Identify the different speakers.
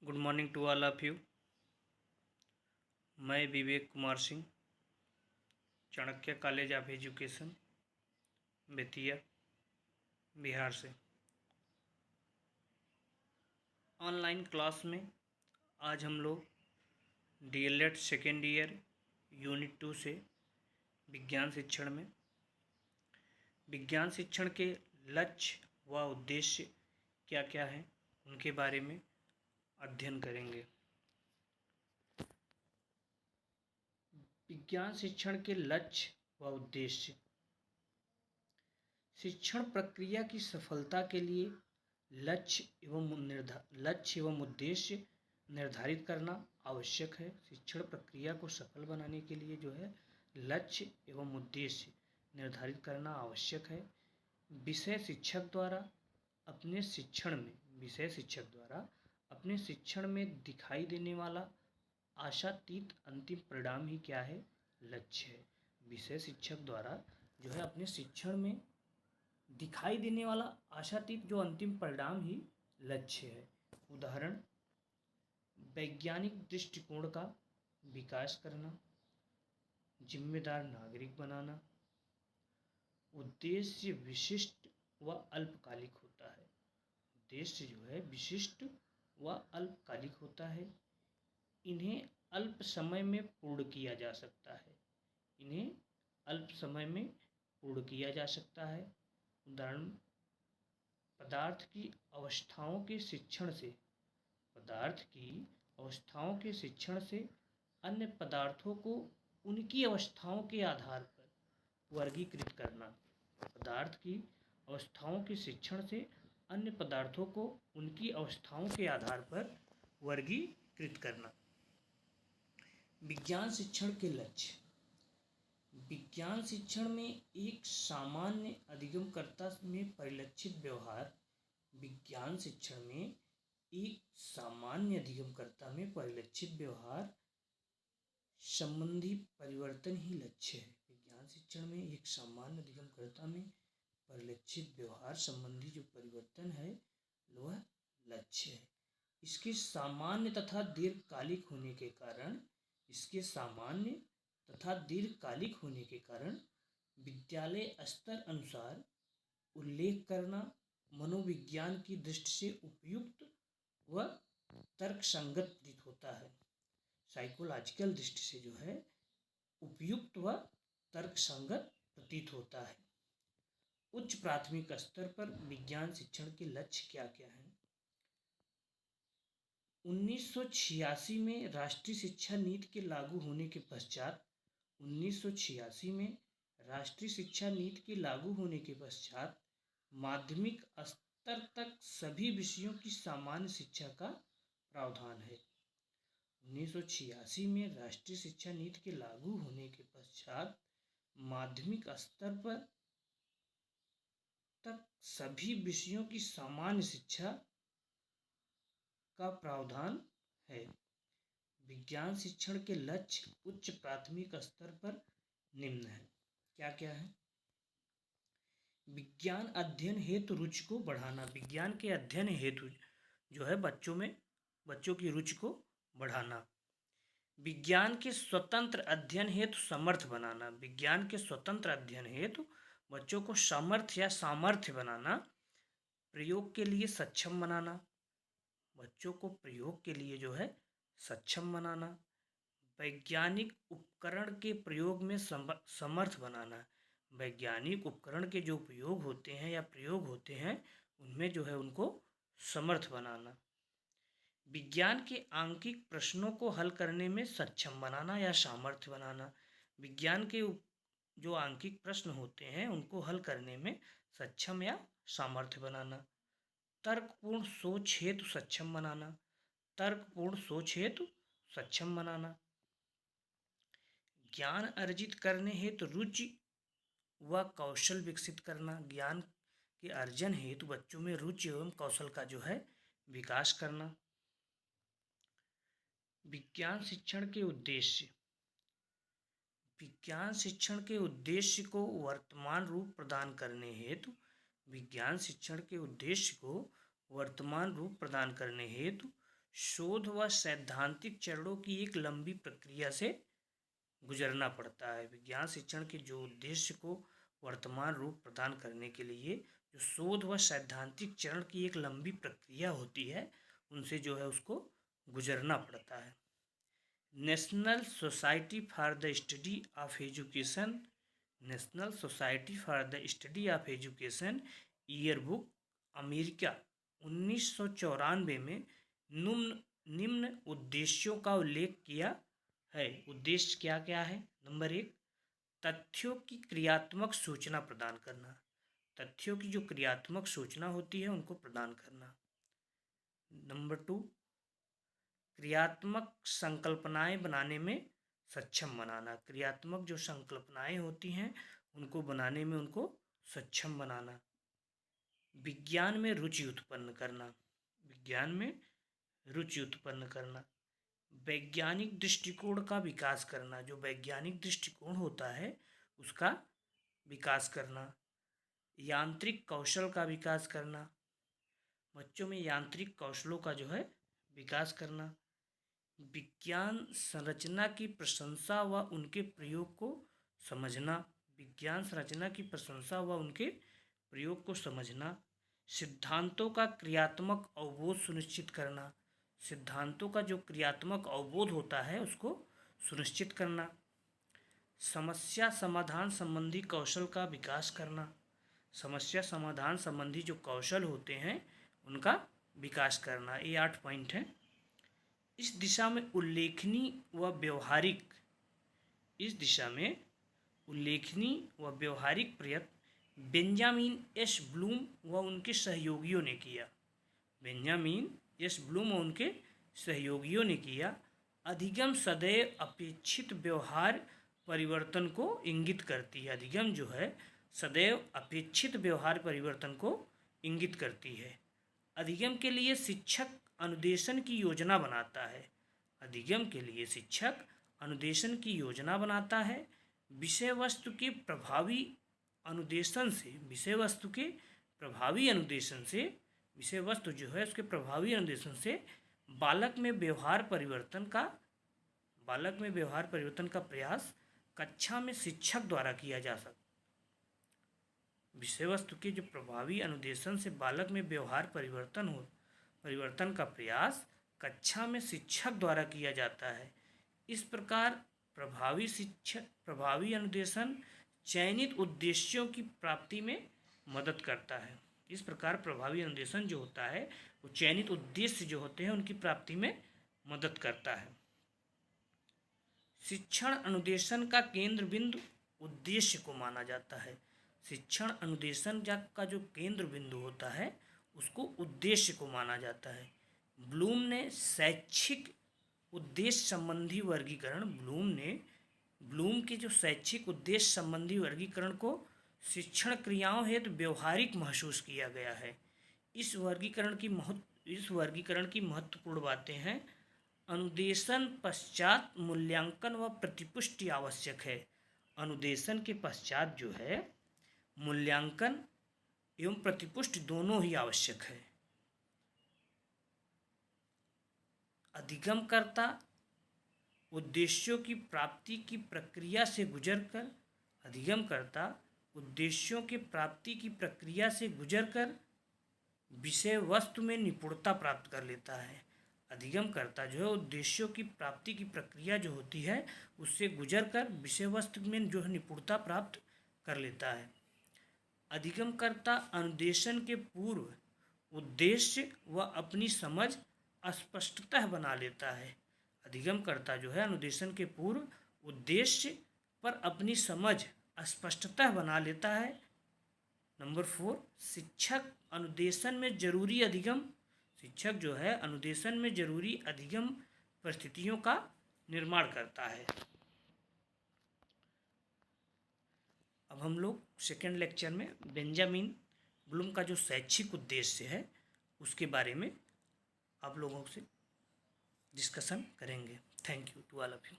Speaker 1: Good morning to all of you. मैं Vivek Kumar Singh, Chanakya college of education, Bettiah, Bihar से। Online class में आज हम लोग डीएलएड सेकेंड ईयर यूनिट 2 से विज्ञान शिक्षण में विज्ञान शिक्षण के लक्ष्य व उद्देश्य क्या क्या हैं उनके बारे में अध्ययन करेंगे। विज्ञान शिक्षण के लक्ष्य व उद्देश्य। शिक्षण प्रक्रिया की सफलता के लिए लक्ष्य एवं उद्देश्य निर्धारित करना आवश्यक है। शिक्षण प्रक्रिया को सफल बनाने के लिए जो है लक्ष्य एवं उद्देश्य निर्धारित करना आवश्यक है। विषय शिक्षक द्वारा अपने शिक्षण में दिखाई देने वाला आशातीत अंतिम परिणाम ही क्या है? लक्ष्य है। विषय शिक्षक द्वारा जो है अपने शिक्षण में दिखाई देने वाला आशातीत जो अंतिम परिणाम ही लक्ष्य है। उदाहरण, वैज्ञानिक दृष्टिकोण का विकास करना, जिम्मेदार नागरिक बनाना। उद्देश्य विशिष्ट व अल्पकालिक होता है। उद्देश्य जो है विशिष्ट व अल्पकालिक होता है। इन्हें अल्प समय में पूर्ण किया जा सकता है। उदाहरण, पदार्थ की अवस्थाओं के शिक्षण से अन्य पदार्थों को उनकी अवस्थाओं के आधार पर वर्गीकृत करना। पदार्थ की अवस्थाओं के शिक्षण से अन्य पदार्थों को उनकी अवस्थाओं के आधार पर वर्गीकृत करना। विज्ञान शिक्षण के लक्ष्य। विज्ञान शिक्षण में एक सामान्य अधिगमकर्ता में परिलक्षित व्यवहार संबंधी परिवर्तन ही लक्ष्य है। विज्ञान शिक्षण में एक सामान्य अधिगमकर्ता में परिलक्षित व्यवहार संबंधी जो परिवर्तन है वह लक्ष्य है। इसके सामान्य तथा दीर्घकालिक होने के कारण विद्यालय स्तर अनुसार उल्लेख करना मनोविज्ञान की दृष्टि से उपयुक्त व तर्कसंगत प्रतीत होता है। साइकोलॉजिकल दृष्टि से जो है उपयुक्त व तर्कसंगत प्रतीत होता है। उच्च प्राथमिक स्तर पर विज्ञान शिक्षण के लक्ष्य क्या क्या हैं? 1986 में राष्ट्रीय शिक्षा नीति के लागू होने के पश्चात माध्यमिक स्तर तक सभी विषयों की सामान्य शिक्षा का प्रावधान है। 1986 में राष्ट्रीय शिक्षा नीति के लागू होने के पश्चात माध्यमिक स्तर पर तक सभी विषयों की सामान्य शिक्षा का प्रावधान है। विज्ञान शिक्षण के लक्ष्य उच्च प्राथमिक स्तर पर निम्न है। क्या क्या है? विज्ञान अध्ययन हेतु रुचि को बढ़ाना। विज्ञान के अध्ययन हेतु जो है बच्चों की रुचि को बढ़ाना। विज्ञान के स्वतंत्र अध्ययन हेतु समर्थ बनाना। विज्ञान के स्वतंत्र अध्ययन हेतु बच्चों को समर्थ या सामर्थ्य बनाना। प्रयोग के लिए सक्षम बनाना। बच्चों को प्रयोग के लिए जो है सक्षम बनाना। वैज्ञानिक उपकरण के प्रयोग में समर्थ बनाना। वैज्ञानिक उपकरण के जो उपयोग होते हैं या प्रयोग होते हैं उनमें जो है उनको समर्थ बनाना। विज्ञान के आंकिक प्रश्नों को हल करने में सक्षम बनाना या सामर्थ्य बनाना। विज्ञान के जो आंकिक प्रश्न होते हैं उनको हल करने में सक्षम या सामर्थ्य बनाना। तर्कपूर्ण सोच हेतु सक्षम बनाना। ज्ञान अर्जित करने हेतु रुचि व कौशल विकसित करना। ज्ञान के अर्जन हेतु बच्चों में रुचि एवं कौशल का जो है विकास करना। विज्ञान शिक्षण के उद्देश्य। विज्ञान शिक्षण के उद्देश्य को वर्तमान रूप प्रदान करने हेतु शोध व सैद्धांतिक चरणों की एक लंबी प्रक्रिया से गुजरना पड़ता है। विज्ञान शिक्षण के जो उद्देश्य को वर्तमान रूप प्रदान करने के लिए जो शोध व सैद्धांतिक चरण की एक लंबी प्रक्रिया होती है, उनसे जो है उसको गुजरना पड़ता है। National society for the study of education, national society for the study of education year book America 1994 में निम्न उद्देश्यों का उल्लेख किया है। उद्देश्य क्या क्या है? नंबर 1, तथ्यों की क्रियात्मक सूचना प्रदान करना। तथ्यों की जो क्रियात्मक सूचना होती है उनको प्रदान करना। नंबर 2, क्रियात्मक संकल्पनाएं बनाने में सक्षम बनाना। क्रियात्मक जो संकल्पनाएं होती हैं उनको बनाने में उनको सक्षम बनाना। विज्ञान में रुचि उत्पन्न करना। विज्ञान में रुचि उत्पन्न करना। वैज्ञानिक दृष्टिकोण का विकास करना। जो वैज्ञानिक दृष्टिकोण होता है उसका विकास करना। यांत्रिक कौशल का विकास करना। बच्चों में यांत्रिक कौशलों का जो है विकास करना। विज्ञान संरचना की प्रशंसा व उनके प्रयोग को समझना। विज्ञान संरचना की प्रशंसा व उनके प्रयोग को समझना। सिद्धांतों का क्रियात्मक अवबोध सुनिश्चित करना। सिद्धांतों का जो क्रियात्मक अवबोध होता है उसको सुनिश्चित करना। समस्या समाधान संबंधी कौशल का विकास करना। समस्या समाधान संबंधी जो कौशल होते हैं उनका विकास करना। ये 8 पॉइंट हैं। इस दिशा में उल्लेखनीय व व्यवहारिक प्रयत्न बेंजामिन एस ब्लूम व उनके सहयोगियों ने किया। बेंजामिन एस ब्लूम और उनके सहयोगियों ने किया। अधिगम सदैव अपेक्षित व्यवहार परिवर्तन को इंगित करती है। अधिगम जो है सदैव अपेक्षित व्यवहार परिवर्तन को इंगित करती है। अधिगम के लिए शिक्षक अनुदेशन की योजना बनाता है। अधिगम के लिए शिक्षक अनुदेशन की योजना बनाता है। विषय वस्तु के प्रभावी अनुदेशन से विषय वस्तु जो है उसके प्रभावी अनुदेशन से बालक में व्यवहार परिवर्तन का प्रयास कक्षा में शिक्षक द्वारा किया जा सकता। विषय वस्तु के जो प्रभावी अनुदेशन से बालक में व्यवहार परिवर्तन का प्रयास कक्षा में शिक्षक द्वारा किया जाता है। इस प्रकार प्रभावी अनुदेशन चयनित उद्देश्यों की प्राप्ति में मदद करता है। इस प्रकार प्रभावी अनुदेशन जो होता है वो चयनित उद्देश्य जो होते हैं उनकी प्राप्ति में मदद करता है। शिक्षण अनुदेशन का केंद्र बिंदु उद्देश्य को माना जाता है। शिक्षण अनुदेशन का जो केंद्र बिंदु होता है उसको उद्देश्य को माना जाता है। ब्लूम ने शैक्षिक उद्देश्य संबंधी वर्गीकरण ब्लूम के जो शैक्षिक उद्देश्य संबंधी वर्गीकरण को शिक्षण क्रियाओं हेतु व्यवहारिक महसूस किया गया है। इस वर्गीकरण की महत्वपूर्ण बातें हैं। अनुदेशन पश्चात मूल्यांकन व प्रतिपुष्टि आवश्यक है। अनुदेशन के पश्चात जो है मूल्यांकन एवं प्रतिपुष्टि दोनों ही आवश्यक है। अधिगमकर्ता उद्देश्यों की प्राप्ति की प्रक्रिया से गुजरकर विषय वस्तु में निपुणता प्राप्त कर लेता है। अधिगमकर्ता जो है उद्देश्यों की प्राप्ति की प्रक्रिया जो होती है उससे गुजरकर विषय वस्तु में जो है निपुणता प्राप्त कर लेता है। अधिगमकर्ता अनुदेशन के पूर्व उद्देश्य व अपनी समझ स्पष्टतः बना लेता है। अधिगमकर्ता जो है अनुदेशन के पूर्व उद्देश्य पर अपनी समझ स्पष्टतः बना लेता है। नंबर 4, शिक्षक जो है अनुदेशन में जरूरी अधिगम परिस्थितियों का निर्माण करता है। अब हम लोग सेकेंड लेक्चर में बेंजामिन ब्लूम का जो शैक्षिक उद्देश्य है उसके बारे में आप लोगों से डिस्कशन करेंगे। Thank you to all of you.